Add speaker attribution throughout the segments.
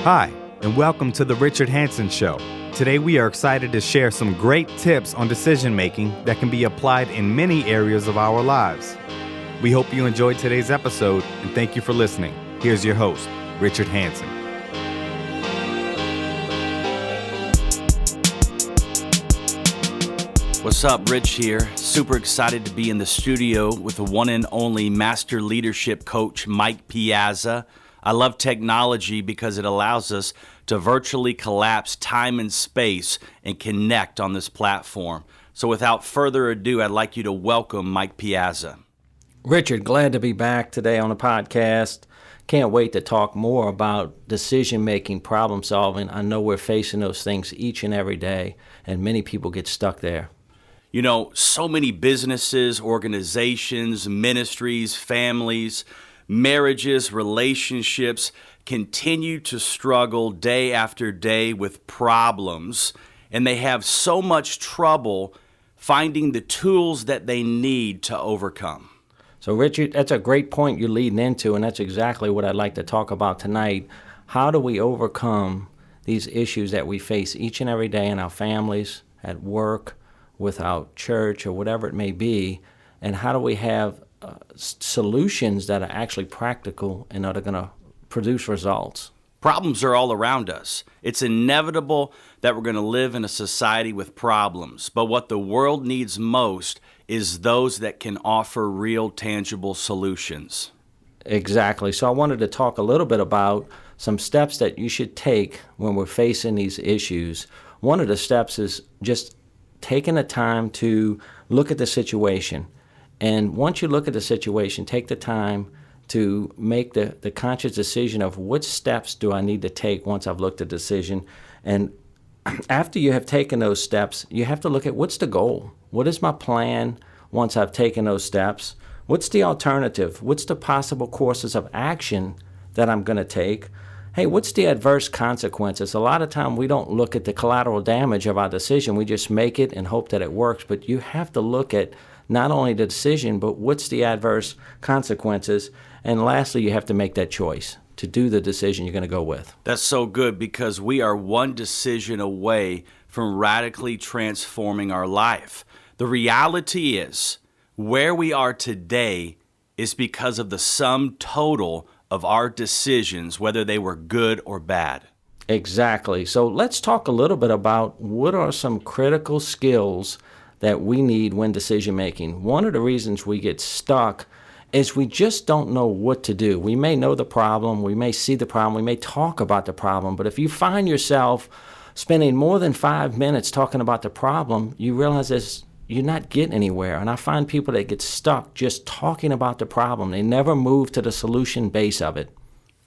Speaker 1: Hi, and welcome to the Richard Hanson Show. Today we are excited to share some great tips on decision making that can be applied in many areas of our lives. We hope you enjoyed today's episode, and thank you for listening. Here's your host, Richard Hanson.
Speaker 2: What's up, Rich here. Super excited to be in the studio with the one and only master leadership coach, Mike Piazza. I love technology because it allows us to virtually collapse time and space and connect on this platform. So without further ado, I'd like you to welcome Mike Piazza.
Speaker 3: Richard, glad to be back today on the podcast. Can't wait to talk more about decision-making, problem-solving. I know we're facing those things each and every day, and many people get stuck there.
Speaker 2: You know, so many businesses, organizations, ministries, families, marriages, relationships continue to struggle day after day with problems, and they have so much trouble finding the tools that they need to overcome.
Speaker 3: So, Richard, that's a great point you're leading into, and that's exactly what I'd like to talk about tonight. How do we overcome these issues that we face each and every day in our families, at work, with our church, or whatever it may be, and how do we have solutions that are actually practical and that are going to produce results?
Speaker 2: Problems are all around us. It's inevitable that we're going to live in a society with problems, but what the world needs most is those that can offer real, tangible solutions.
Speaker 3: Exactly. So I wanted to talk a little bit about some steps that you should take when we're facing these issues. One of the steps is just taking the time to look at the situation. And once you look at the situation, take the time to make the conscious decision of which steps do I need to take once I've looked at the decision. And after you have taken those steps, you have to look at what's the goal? What is my plan once I've taken those steps? What's the alternative? What's the possible courses of action that I'm going to take? Hey, what's the adverse consequences? A lot of time we don't look at the collateral damage of our decision. We just make it and hope that it works. But you have to look at not only the decision, but what's the adverse consequences? And lastly, you have to make that choice to do the decision you're going to go with.
Speaker 2: That's so good because we are one decision away from radically transforming our life. The reality is, where we are today is because of the sum total of our decisions, whether they were good or bad.
Speaker 3: Exactly. So let's talk a little bit about what are some critical skills that we need when decision making. One of the reasons we get stuck is we just don't know what to do. We may know the problem, we may see the problem, we may talk about the problem, but if you find yourself spending more than 5 minutes talking about the problem, you realize you're not getting anywhere. And I find people that get stuck just talking about the problem. They never move to the solution base of it.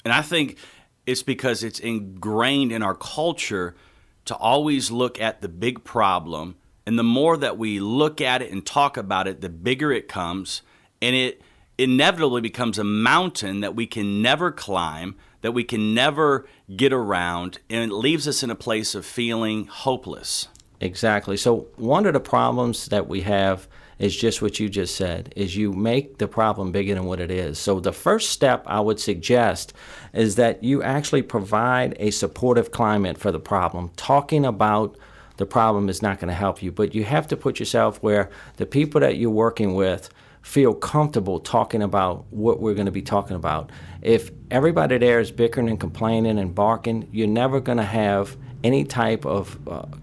Speaker 2: And I think it's because it's ingrained in our culture to always look at the big problem. And the more that we look at it and talk about it, the bigger it comes. And it inevitably becomes a mountain that we can never climb, that we can never get around. And it leaves us in a place of feeling hopeless.
Speaker 3: Exactly. So one of the problems that we have is just what you just said, is you make the problem bigger than what it is. So the first step I would suggest is that you actually provide a supportive climate for the problem. Talking about the problem is not going to help you, but you have to put yourself where the people that you're working with feel comfortable talking about what we're going to be talking about. If everybody there is bickering and complaining and barking, you're never going to have any type of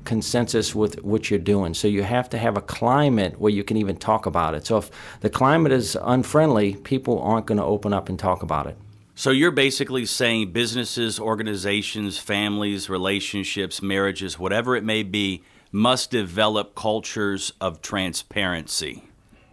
Speaker 3: consensus with what you're doing. So you have to have a climate where you can even talk about it. So if the climate is unfriendly, people aren't going to open up and talk about it.
Speaker 2: So you're basically saying businesses, organizations, families, relationships, marriages, whatever it may be, must develop cultures of transparency.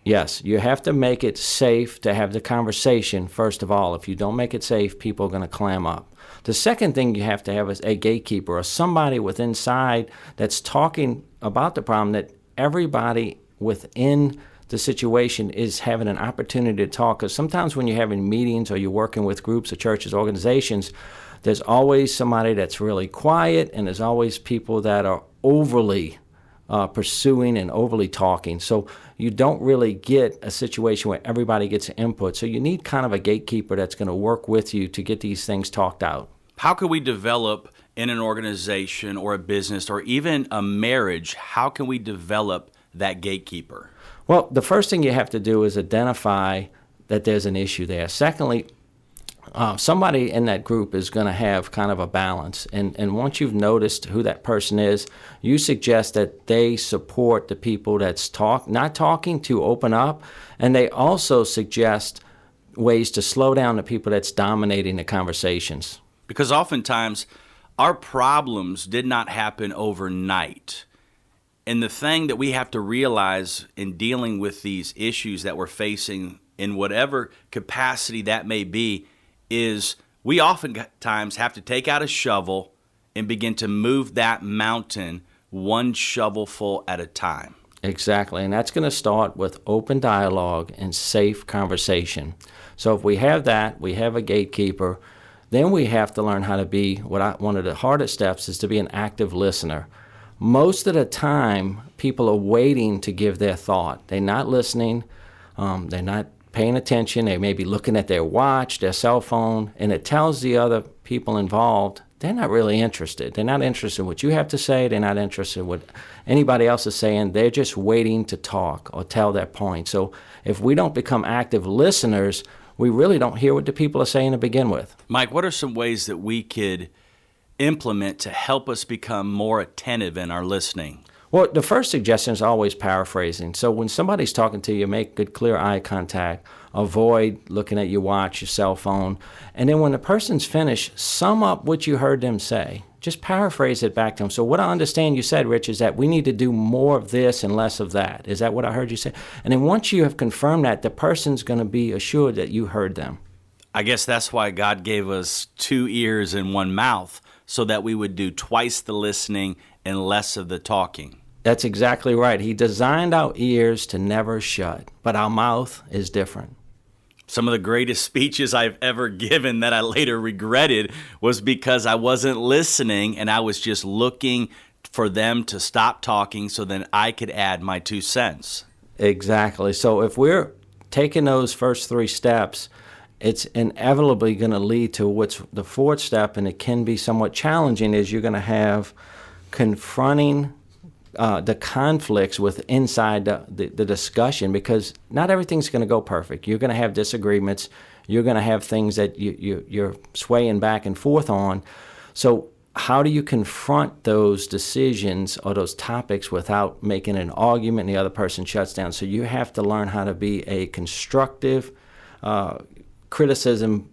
Speaker 3: Yes, you have to make it safe to have the conversation, first of all. If you don't make it safe, people are going to clam up. The second thing you have to have is a gatekeeper or somebody within inside that's talking about the problem, that everybody within the situation is having an opportunity to talk. Because sometimes when you're having meetings or you're working with groups or churches, organizations, there's always somebody that's really quiet, and there's always people that are overly pursuing and overly talking. So you don't really get a situation where everybody gets input. So you need kind of a gatekeeper that's going to work with you to get these things talked out.
Speaker 2: How can we develop in an organization or a business or even a marriage, how can we develop that gatekeeper?
Speaker 3: Well, the first thing you have to do is identify that there's an issue there. Secondly, somebody in that group is going to have kind of a balance. And once you've noticed who that person is, you suggest that they support the people that's not talking to open up. And they also suggest ways to slow down the people that's dominating the conversations.
Speaker 2: Because oftentimes our problems did not happen overnight. And the thing that we have to realize in dealing with these issues that we're facing in whatever capacity that may be is we oftentimes have to take out a shovel and begin to move that mountain one shovelful at a time.
Speaker 3: Exactly, and that's going to start with open dialogue and safe conversation. So if we have that, we have a gatekeeper, then we have to learn how to be, one of the hardest steps is to be an active listener. Most of the time, people are waiting to give their thought. They're not listening, they're not paying attention, they may be looking at their watch, their cell phone, and it tells the other people involved they're not really interested. They're not interested in what you have to say. They're not interested in what anybody else is saying. They're just waiting to talk or tell their point. So if we don't become active listeners, we really don't hear what the people are saying to begin with.
Speaker 2: Mike, what are some ways that we could implement to help us become more attentive in our listening?
Speaker 3: Well, the first suggestion is always paraphrasing. So when somebody's talking to you, make good, clear eye contact. Avoid looking at your watch, your cell phone. And then when the person's finished, sum up what you heard them say. Just paraphrase it back to them. So what I understand you said, Rich, is that we need to do more of this and less of that. Is that what I heard you say? And then once you have confirmed that, the person's going to be assured that you heard them.
Speaker 2: I guess that's why God gave us 2 ears and 1 mouth, so that we would do twice the listening and less of the talking.
Speaker 3: That's exactly right. He designed our ears to never shut, but our mouth is different.
Speaker 2: Some of the greatest speeches I've ever given that I later regretted was because I wasn't listening and I was just looking for them to stop talking so then I could add my 2 cents.
Speaker 3: Exactly. So if we're taking those first 3 steps, it's inevitably going to lead to what's the 4th step, and it can be somewhat challenging, is you're going to have confronting the conflicts with inside the discussion, because not everything's going to go perfect. You're going to have disagreements. You're going to have things that you're swaying back and forth on. So how do you confront those decisions or those topics without making an argument and the other person shuts down? So you have to learn how to be a constructive criticism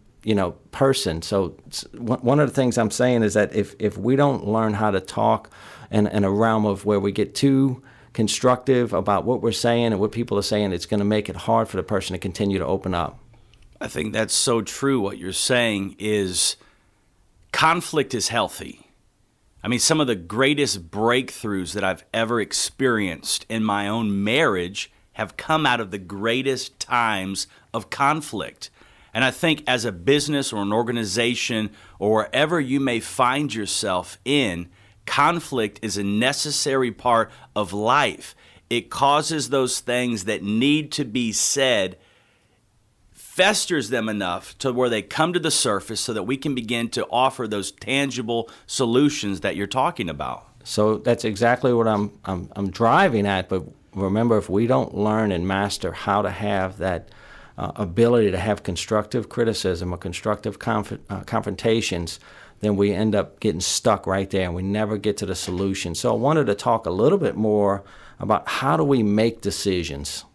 Speaker 3: person. So one of the things I'm saying is that if we don't learn how to talk in a realm of where we get too constructive about what we're saying and what people are saying, it's going to make it hard for the person to continue to open up.
Speaker 2: I think that's so true. What you're saying is conflict is healthy. I mean, some of the greatest breakthroughs that I've ever experienced in my own marriage have come out of the greatest times of conflict. And I think as a business or an organization or wherever you may find yourself in, conflict is a necessary part of life. It causes those things that need to be said, festers them enough to where they come to the surface so that we can begin to offer those tangible solutions that you're talking about.
Speaker 3: So that's exactly what I'm driving at. But remember, if we don't learn and master how to have that ability to have constructive criticism or constructive confrontations, then we end up getting stuck right there and we never get to the solution. So I wanted to talk a little bit more about how do we make decisions.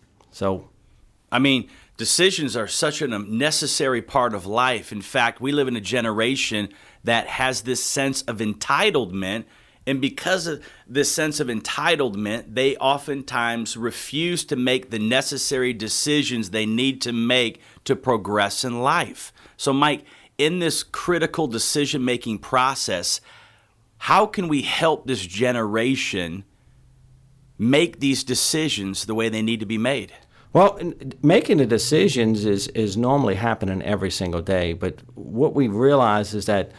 Speaker 2: Decisions are such a necessary part of life. In fact, we live in a generation that has this sense of entitlement. And because of this sense of entitlement, they oftentimes refuse to make the necessary decisions they need to make to progress in life. So, Mike, in this critical decision-making process, how can we help this generation make these decisions the way they need to be made?
Speaker 3: Well, making the decisions is normally happening every single day. But what we realize is that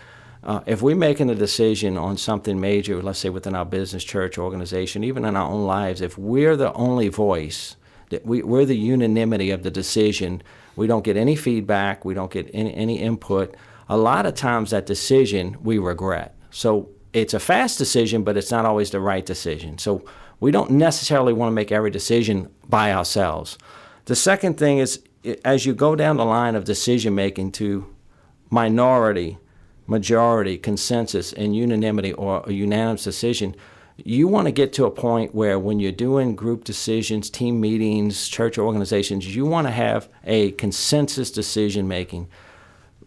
Speaker 3: if we're making a decision on something major, let's say within our business, church, organization, even in our own lives, if we're the only voice, that we're the unanimity of the decision, we don't get any feedback, we don't get any input, a lot of times that decision we regret. So it's a fast decision, but it's not always the right decision. So we don't necessarily want to make every decision by ourselves. The second thing is, as you go down the line of decision making to minority, majority, consensus, and unanimity or a unanimous decision, you want to get to a point where when you're doing group decisions, team meetings, church organizations, you want to have a consensus decision making,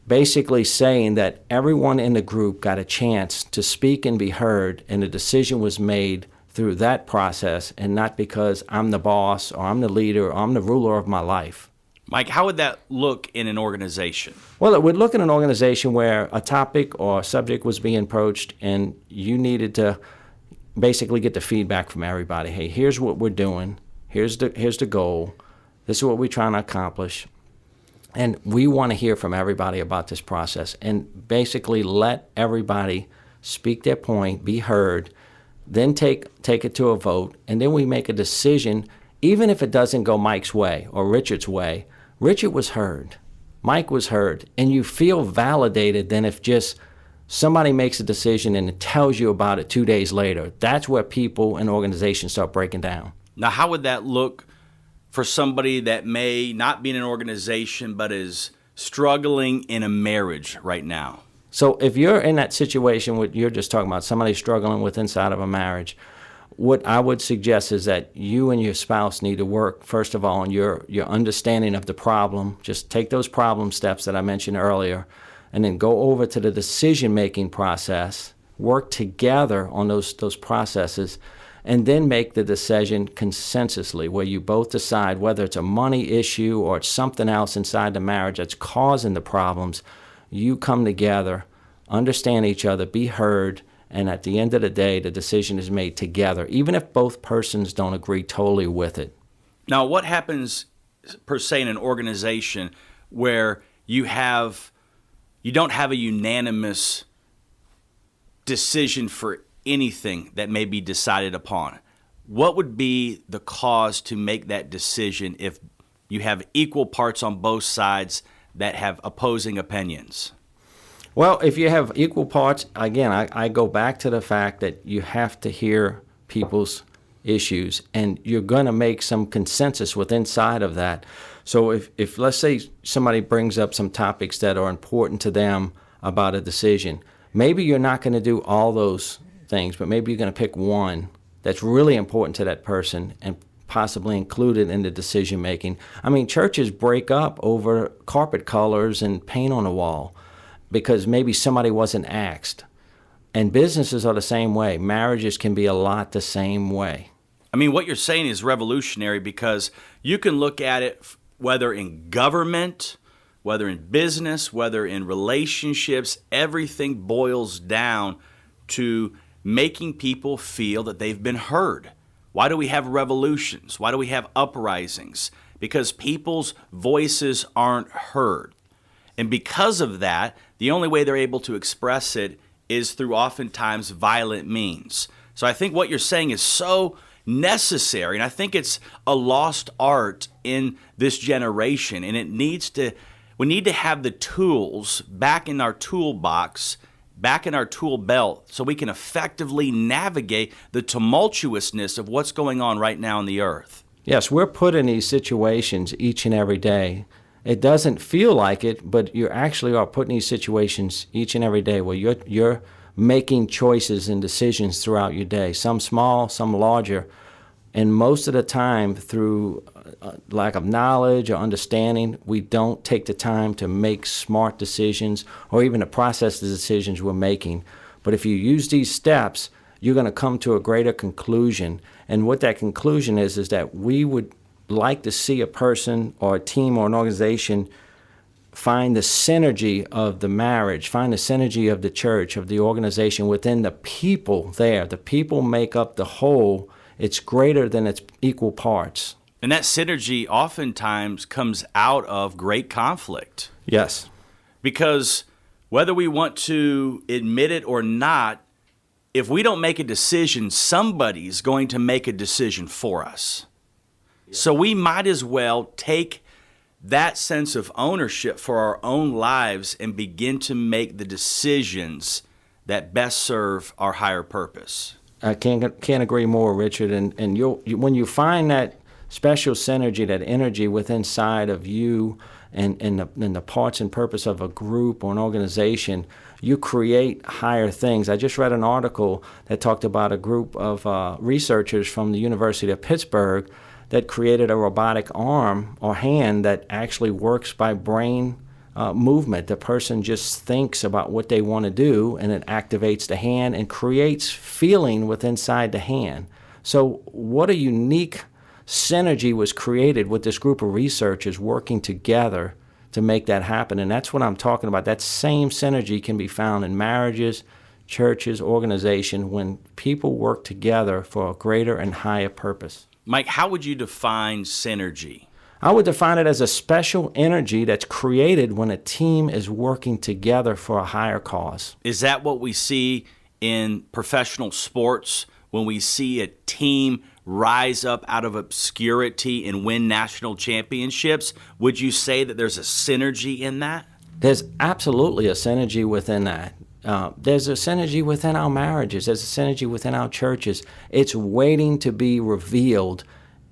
Speaker 3: basically saying that everyone in the group got a chance to speak and be heard, and the decision was made through that process and not because I'm the boss or I'm the leader or I'm the ruler of my life.
Speaker 2: Mike, how would that look in an organization?
Speaker 3: Well, it would look in an organization where a topic or subject was being approached and you needed to basically get the feedback from everybody. Hey, here's what we're doing. Here's the goal. This is what we're trying to accomplish. And we want to hear from everybody about this process and basically let everybody speak their point, be heard, then take it to a vote, and then we make a decision, even if it doesn't go Mike's way or Richard's way. Richard was heard. Mike was heard. And you feel validated than if just somebody makes a decision and it tells you about it 2 days later. That's where people and organizations start breaking down.
Speaker 2: Now, how would that look for somebody that may not be in an organization but is struggling in a marriage right now?
Speaker 3: So if you're in that situation, what you're just talking about, somebody struggling with inside of a marriage, what I would suggest is that you and your spouse need to work, first of all, on your understanding of the problem. Just take those problem steps that I mentioned earlier, and then go over to the decision-making process, work together on those processes, and then make the decision consensusly, where you both decide whether it's a money issue or it's something else inside the marriage that's causing the problems. You come together, understand each other, be heard, and at the end of the day, the decision is made together, even if both persons don't agree totally with it.
Speaker 2: Now, what happens, per se, in an organization where you don't have a unanimous decision for anything that may be decided upon? What would be the cause to make that decision if you have equal parts on both sides that have opposing opinions?
Speaker 3: Well, if you have equal parts, again, I go back to the fact that you have to hear people's issues, and you're going to make some consensus with inside of that. So if let's say somebody brings up some topics that are important to them about a decision, maybe you're not going to do all those things, but maybe you're going to pick one that's really important to that person and possibly include it in the decision making. I mean, churches break up over carpet colors and paint on the wall because maybe somebody wasn't asked. And businesses are the same way. Marriages can be a lot the same way.
Speaker 2: I mean, what you're saying is revolutionary, because you can look at it whether in government, whether in business, whether in relationships, everything boils down to making people feel that they've been heard. Why do we have revolutions? Why do we have uprisings? Because people's voices aren't heard. And because of that, the only way they're able to express it is through oftentimes violent means. So I think what you're saying is so necessary, and I think it's a lost art in this generation, and we need to have the tools back in our toolbox, back in our tool belt, so we can effectively navigate the tumultuousness of what's going on right now in the earth.
Speaker 3: Yes, we're put in these situations each and every day. It doesn't feel like it, but you actually are put in these situations each and every day where you're making choices and decisions throughout your day, some small, some larger. And most of the time, through lack of knowledge or understanding, we don't take the time to make smart decisions or even to process the decisions we're making. But if you use these steps, you're going to come to a greater conclusion. And what that conclusion is that we would like to see a person or a team or an organization find the synergy of the marriage, find the synergy of the church, of the organization within the people there. The people make up the whole. It's greater than its equal parts.
Speaker 2: And that synergy oftentimes comes out of great conflict.
Speaker 3: Yes.
Speaker 2: Because whether we want to admit it or not, if we don't make a decision, somebody's going to make a decision for us. So we might as well take that sense of ownership for our own lives and begin to make the decisions that best serve our higher purpose.
Speaker 3: I can't agree more, Richard. And when you find that special synergy, that energy within inside of you and the parts and purpose of a group or an organization, you create higher things. I just read an article that talked about a group of researchers from the University of Pittsburgh that created a robotic arm or hand that actually works by brain movement. The person just thinks about what they want to do, and it activates the hand and creates feeling within inside the hand. So what a unique synergy was created with this group of researchers working together to make that happen. And that's what I'm talking about. That same synergy can be found in marriages, churches, organization, when people work together for a greater and higher purpose.
Speaker 2: Mike, how would you define synergy?
Speaker 3: I would define it as a special energy that's created when a team is working together for a higher cause.
Speaker 2: Is that what we see in professional sports when we see a team rise up out of obscurity and win national championships? Would you say that there's a synergy in that?
Speaker 3: There's absolutely a synergy within that. There's a synergy within our marriages. There's a synergy within our churches. It's waiting to be revealed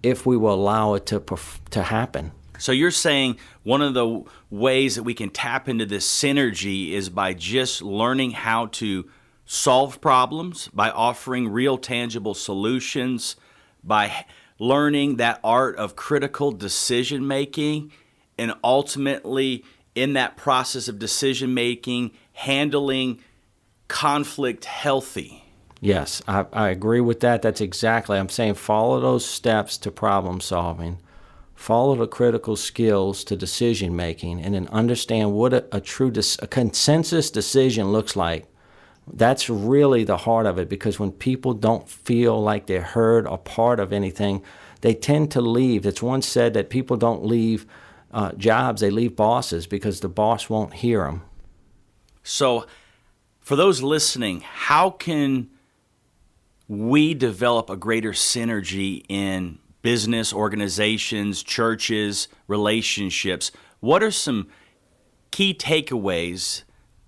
Speaker 3: if we will allow it to happen.
Speaker 2: So you're saying one of the ways that we can tap into this synergy is by just learning how to solve problems, by offering real tangible solutions, by learning that art of critical decision making, and ultimately in that process of decision making, handling conflict healthy.
Speaker 3: Yes, I agree with that. That's exactly. I'm saying follow those steps to problem solving, follow the critical skills to decision making, and then understand what a consensus decision looks like. That's really the heart of it, because when people don't feel like they're heard or part of anything, they tend to leave. It's once said that people don't leave jobs, they leave bosses because the boss won't hear them.
Speaker 2: So for those listening, how can we develop a greater synergy in business, organizations, churches, relationships? What are some key takeaways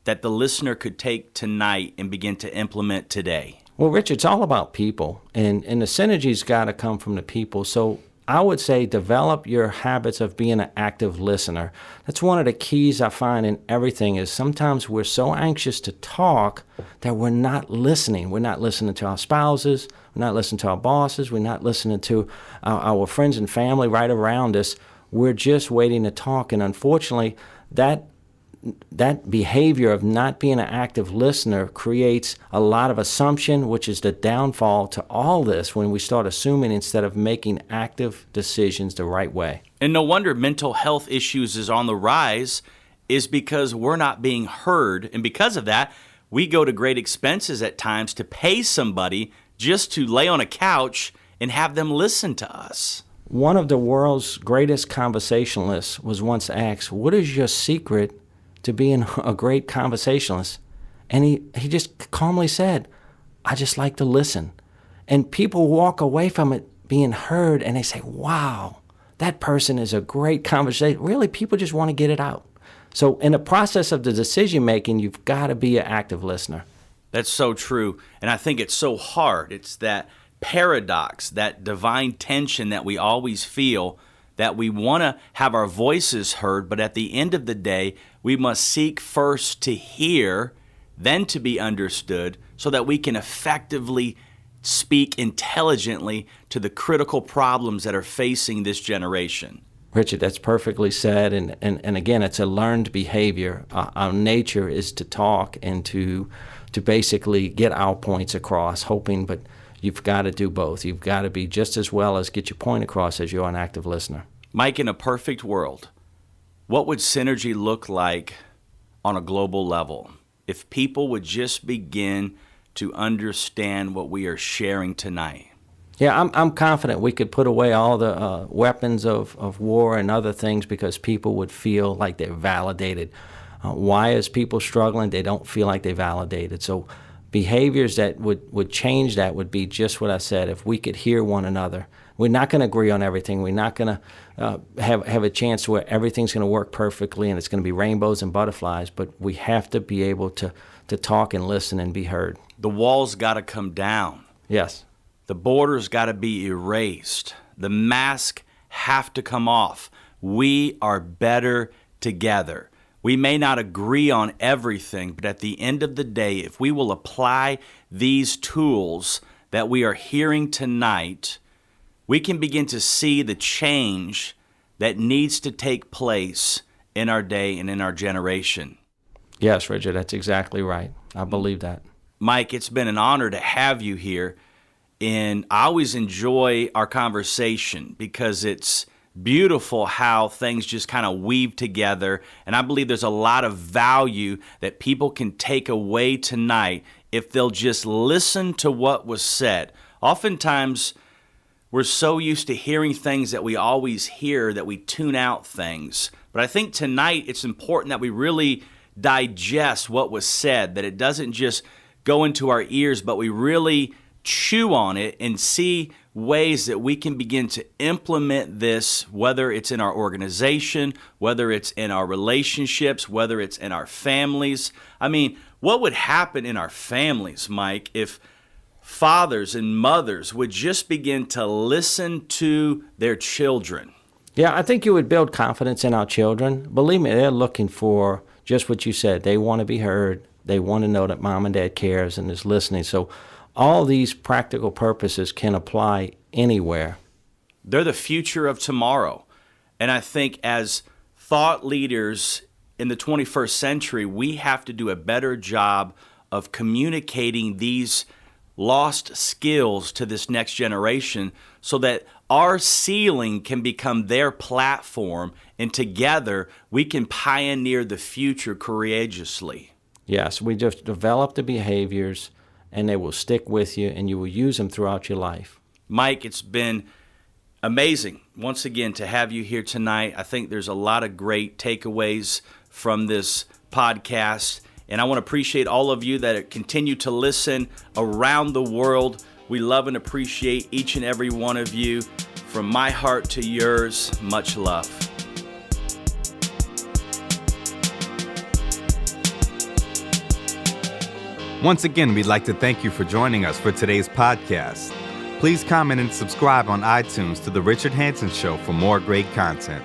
Speaker 2: that the listener could take tonight and begin to implement today?
Speaker 3: Well, Rich, it's all about people, and the synergy's got to come from the people. So I would say develop your habits of being an active listener. That's one of the keys I find in everything, is sometimes we're so anxious to talk that we're not listening. We're not listening to our spouses. We're not listening to our bosses. We're not listening to our friends and family right around us. We're just waiting to talk. And unfortunately, that behavior of not being an active listener creates a lot of assumption, which is the downfall to all this when we start assuming instead of making active decisions the right way.
Speaker 2: And no wonder mental health issues is on the rise, is because we're not being heard. And because of that, we go to great expenses at times to pay somebody just to lay on a couch and have them listen to us.
Speaker 3: One of the world's greatest conversationalists was once asked, "What is your secret to being a great conversationalist?" And he just calmly said, "I just like to listen." And people walk away from it being heard and they say, "Wow, that person is a great conversation." Really, people just want to get it out. So in the process of the decision making, you've got to be an active listener.
Speaker 2: That's so true. And I think it's so hard. It's that paradox, that divine tension that we always feel, that we want to have our voices heard, but at the end of the day, we must seek first to hear, then to be understood, so that we can effectively speak intelligently to the critical problems that are facing this generation.
Speaker 3: Richard, that's perfectly said. And again, it's a learned behavior. Our nature is to talk and to basically get our points across, but you've got to do both. You've got to be just as well as get your point across as you're an active listener.
Speaker 2: Mike, in a perfect world, what would synergy look like on a global level if people would just begin to understand what we are sharing tonight?
Speaker 3: Yeah, I'm confident we could put away all the weapons of war and other things because people would feel like they're validated. Why is people struggling? They don't feel like they're validated. So behaviors that would change that would be just what I said. If we could hear one another, we're not going to agree on everything. We're not going to have a chance where everything's going to work perfectly and it's going to be rainbows and butterflies, but we have to be able to talk and listen and be heard.
Speaker 2: The walls got to come down.
Speaker 3: Yes.
Speaker 2: The borders got to be erased. The masks have to come off. We are better together. We may not agree on everything, but at the end of the day, if we will apply these tools that we are hearing tonight, we can begin to see the change that needs to take place in our day and in our generation.
Speaker 3: Yes, Richard, that's exactly right. I believe that.
Speaker 2: Mike, it's been an honor to have you here, and I always enjoy our conversation because it's beautiful how things just kind of weave together, and I believe there's a lot of value that people can take away tonight if they'll just listen to what was said. Oftentimes, we're so used to hearing things that we always hear that we tune out things, but I think tonight it's important that we really digest what was said, that it doesn't just go into our ears, but we really chew on it and see ways that we can begin to implement this, whether it's in our organization, whether it's in our relationships, whether it's in our families. I mean, what would happen in our families, Mike, if fathers and mothers would just begin to listen to their children?
Speaker 3: Yeah, I think you would build confidence in our children. Believe me, they're looking for just what you said. They want to be heard. They want to know that mom and dad cares and is listening. So all these practical purposes can apply anywhere.
Speaker 2: They're the future of tomorrow. And I think as thought leaders in the 21st century, we have to do a better job of communicating these lost skills to this next generation so that our ceiling can become their platform, and together we can pioneer the future courageously.
Speaker 3: Yes, we just develop the behaviors and they will stick with you and you will use them throughout your life.
Speaker 2: Mike, it's been amazing once again to have you here tonight. I think there's a lot of great takeaways from this podcast, and I want to appreciate all of you that continue to listen around the world. We love and appreciate each and every one of you. From my heart to yours, much love.
Speaker 1: Once again, we'd like to thank you for joining us for today's podcast. Please comment and subscribe on iTunes to The Richard Hanson Show for more great content.